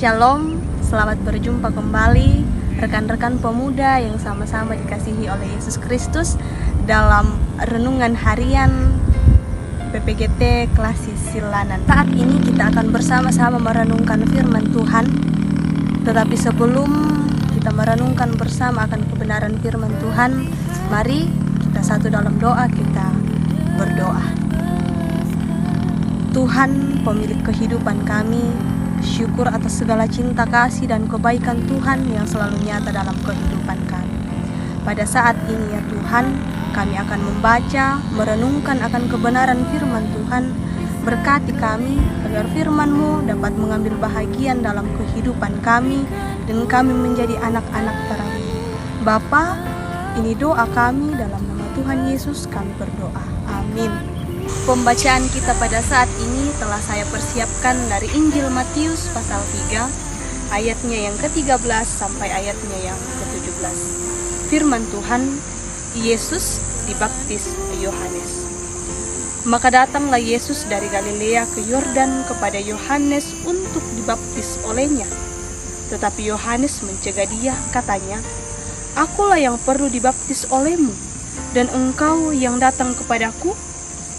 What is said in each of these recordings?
Shalom, selamat berjumpa kembali rekan-rekan pemuda yang sama-sama dikasihi oleh Yesus Kristus dalam renungan harian PPGT Klasis Silanan. Saat ini kita akan bersama-sama merenungkan firman Tuhan. Tetapi sebelum kita merenungkan bersama akan kebenaran firman Tuhan, mari kita satu dalam doa, kita berdoa. Tuhan, pemilik kehidupan kami, syukur atas segala cinta kasih dan kebaikan Tuhan yang selalu nyata dalam kehidupan kami. Pada saat ini ya Tuhan, kami akan membaca, merenungkan akan kebenaran firman Tuhan. Berkati kami agar firman-Mu dapat mengambil bahagian dalam kehidupan kami dan kami menjadi anak-anak terang. Bapa, ini doa kami dalam nama Tuhan Yesus kami berdoa. Amin. Pembacaan kita pada saat ini telah saya persiapkan dari Injil Matius pasal 3 ayatnya yang ke-13 sampai ayatnya yang ke-17. Firman Tuhan, Yesus dibaptis Yohanes. Maka datanglah Yesus dari Galilea ke Yordan kepada Yohanes untuk dibaptis olehnya. Tetapi Yohanes mencegah dia, katanya, "Akulah yang perlu dibaptis olehmu, dan engkau yang datang kepadaku?"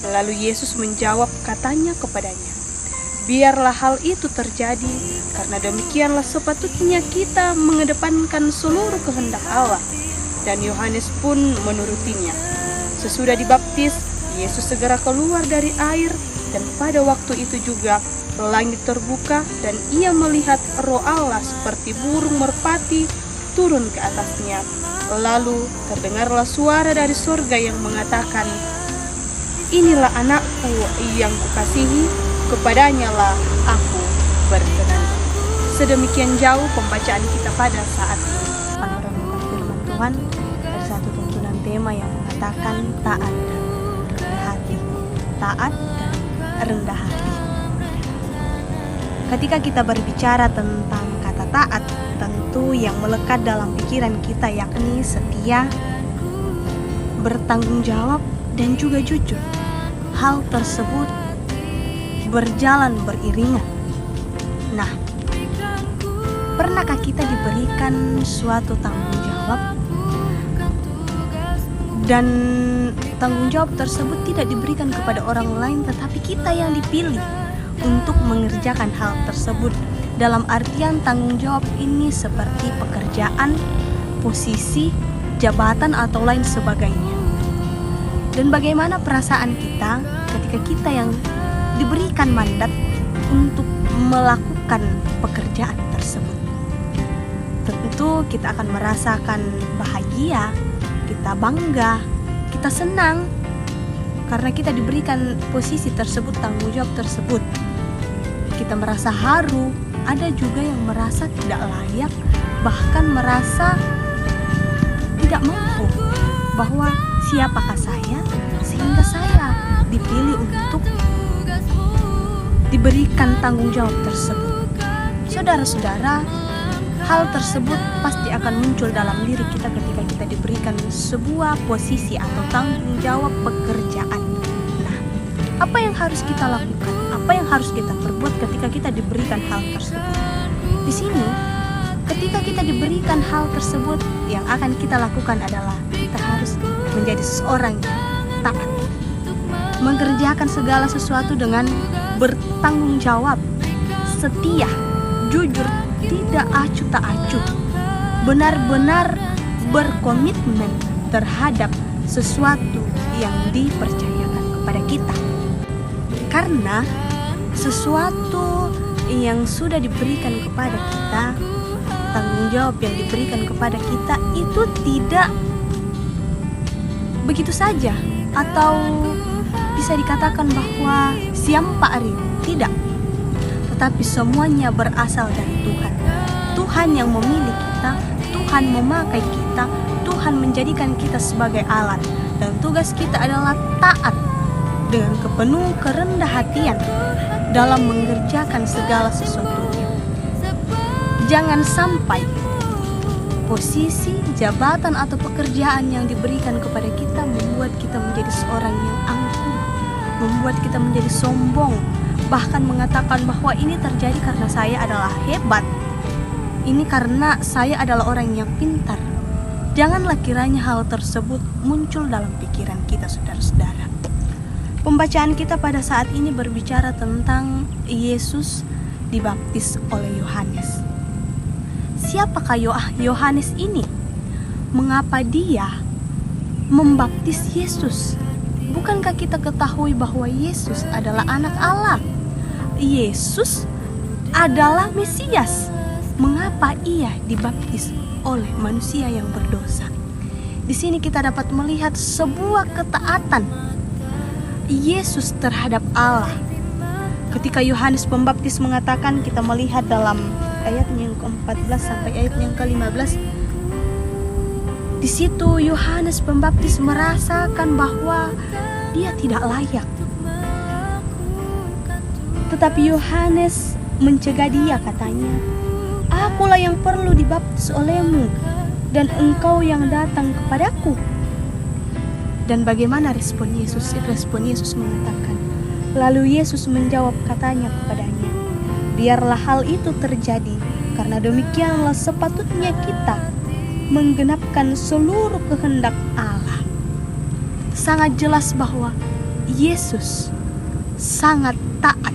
Lalu Yesus menjawab, katanya kepadanya, "Biarlah hal itu terjadi, karena demikianlah sepatutnya kita mengedepankan seluruh kehendak Allah." Dan Yohanes pun menurutinya. Sesudah dibaptis, Yesus segera keluar dari air, dan pada waktu itu juga langit terbuka, dan ia melihat Roh Allah seperti burung merpati turun ke atasnya. Lalu terdengarlah suara dari surga yang mengatakan, "Inilah anakku yang kukasihi, kepadanya lah aku berkenan." Sedemikian jauh pembacaan kita pada saat ini. Merenungkan firman Tuhan dari satu tuntunan tema yang mengatakan taat dan rendah hati. Taat dan rendah hati. Ketika kita berbicara tentang kata taat, tentu yang melekat dalam pikiran kita yakni setia, bertanggung jawab, dan juga jujur. Hal tersebut berjalan beriringan. Nah, pernahkah kita diberikan suatu tanggung jawab dan tanggung jawab tersebut tidak diberikan kepada orang lain, tetapi kita yang dipilih untuk mengerjakan hal tersebut? Dalam artian tanggung jawab ini seperti pekerjaan, posisi, jabatan, atau lain sebagainya. Dan bagaimana perasaan kita ketika kita yang diberikan mandat untuk melakukan pekerjaan tersebut? Tentu kita akan merasakan bahagia, kita bangga, kita senang karena kita diberikan posisi tersebut, tanggung jawab tersebut. Kita merasa haru, ada juga yang merasa tidak layak, bahkan merasa tidak mampu, bahwa siapakah saya sehingga saya dipilih untuk diberikan tanggung jawab tersebut. Saudara-saudara, hal tersebut pasti akan muncul dalam diri kita ketika kita diberikan sebuah posisi atau tanggung jawab pekerjaan. Nah, apa yang harus kita lakukan? Apa yang harus kita perbuat ketika kita diberikan hal tersebut? Di sini, ketika kita diberikan hal tersebut, yang akan kita lakukan adalah kita harus menjadi seseorang yang taat, mengerjakan segala sesuatu dengan bertanggung jawab, setia, jujur, tidak acuh tak acuh, benar-benar berkomitmen terhadap sesuatu yang dipercayakan kepada kita. Karena sesuatu yang sudah diberikan kepada kita, tanggung jawab yang diberikan kepada kita itu tidak begitu saja, atau bisa dikatakan bahwa siampa ari, tidak. Tetapi semuanya berasal dari Tuhan. Tuhan yang memilih kita, Tuhan memakai kita, Tuhan menjadikan kita sebagai alat. Dan tugas kita adalah taat dengan penuh kerendah hatian dalam mengerjakan segala sesuatunya. Jangan sampai posisi, jabatan, atau pekerjaan yang diberikan kepada kita membuat kita menjadi seorang yang angkuh, membuat kita menjadi sombong, bahkan mengatakan bahwa ini terjadi karena saya adalah hebat, ini karena saya adalah orang yang pintar. Janganlah kiranya hal tersebut muncul dalam pikiran kita, saudara-saudara. Pembacaan kita pada saat ini berbicara tentang Yesus dibaptis oleh Yohanes. Siapakah Yohanes ini? Mengapa dia membaptis Yesus? Bukankah kita ketahui bahwa Yesus adalah anak Allah? Yesus adalah Mesias. Mengapa ia dibaptis oleh manusia yang berdosa? Di sini kita dapat melihat sebuah ketaatan Yesus terhadap Allah. Ketika Yohanes Pembaptis mengatakan, kita melihat dalam ayat yang ke-14 sampai ayat yang ke-15. Di situ Yohanes Pembaptis merasakan bahwa dia tidak layak. Tetapi Yohanes mencegah dia, katanya, "Akulah yang perlu dibaptis olehmu, dan engkau yang datang kepadaku." Dan bagaimana respon Yesus? Respon Yesus mengatakan, lalu Yesus menjawab, katanya kepadanya, "Biarlah hal itu terjadi, karena demikianlah sepatutnya kita menggenapkan seluruh kehendak Allah." Sangat jelas bahwa Yesus sangat taat.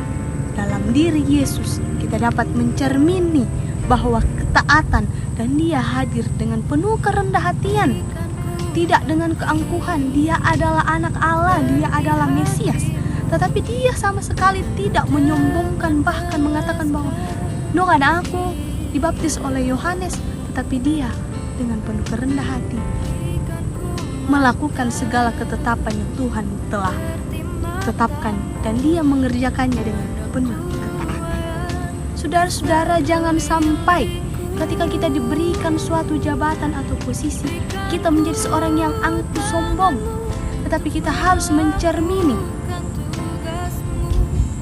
Dalam diri Yesus kita dapat mencermini bahwa ketaatan, dan dia hadir dengan penuh kerendah hatian, tidak dengan keangkuhan. Dia adalah anak Allah, dia adalah Mesias. Tetapi dia sama sekali tidak menyombongkan, bahkan mengatakan bahwa karena aku dibaptis oleh Yohanes. Tetapi dia dengan penuh kerendah hati melakukan segala ketetapan yang Tuhan telah tetapkan, dan dia mengerjakannya dengan penuh ketaatan. Saudara-saudara, jangan sampai ketika kita diberikan suatu jabatan atau posisi, kita menjadi seorang yang angkuh sombong. Tetapi kita harus mencermini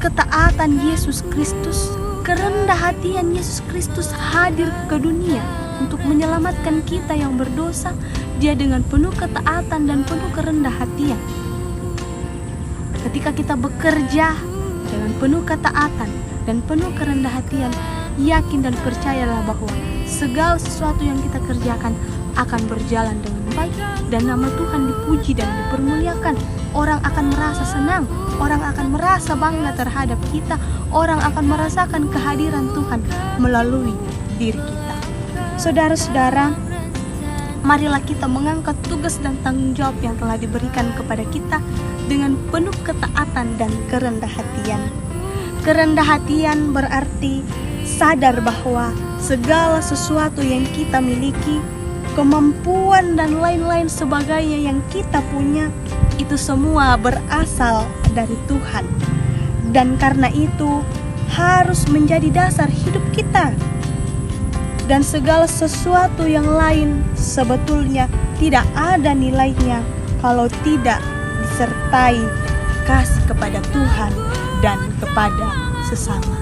ketaatan Yesus Kristus, kerendah hatian Yesus Kristus hadir ke dunia untuk menyelamatkan kita yang berdosa. Dia dengan penuh ketaatan dan penuh kerendah hatian. Ketika kita bekerja dengan penuh ketaatan dan penuh kerendah hatian, yakin dan percayalah bahwa segala sesuatu yang kita kerjakan akan berjalan dengan baik, dan nama Tuhan dipuji dan dipermuliakan. Orang akan merasa senang, orang akan merasa bangga terhadap kita, orang akan merasakan kehadiran Tuhan melalui diri kita. Saudara-saudara, marilah kita mengangkat tugas dan tanggung jawab yang telah diberikan kepada kita dengan penuh ketaatan dan kerendah hatian. Kerendah hatian berarti sadar bahwa segala sesuatu yang kita miliki, kemampuan dan lain-lain sebagainya yang kita punya, itu semua berasal dari Tuhan. Dan karena itu harus menjadi dasar hidup kita. Dan segala sesuatu yang lain sebetulnya tidak ada nilainya kalau tidak disertai kasih kepada Tuhan dan kepada sesama.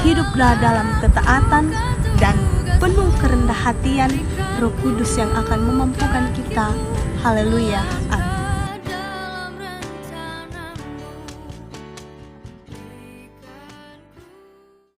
Hiduplah dalam ketaatan dan penuh kerendah hatian. Roh Kudus yang akan memampukan kita. Haleluya.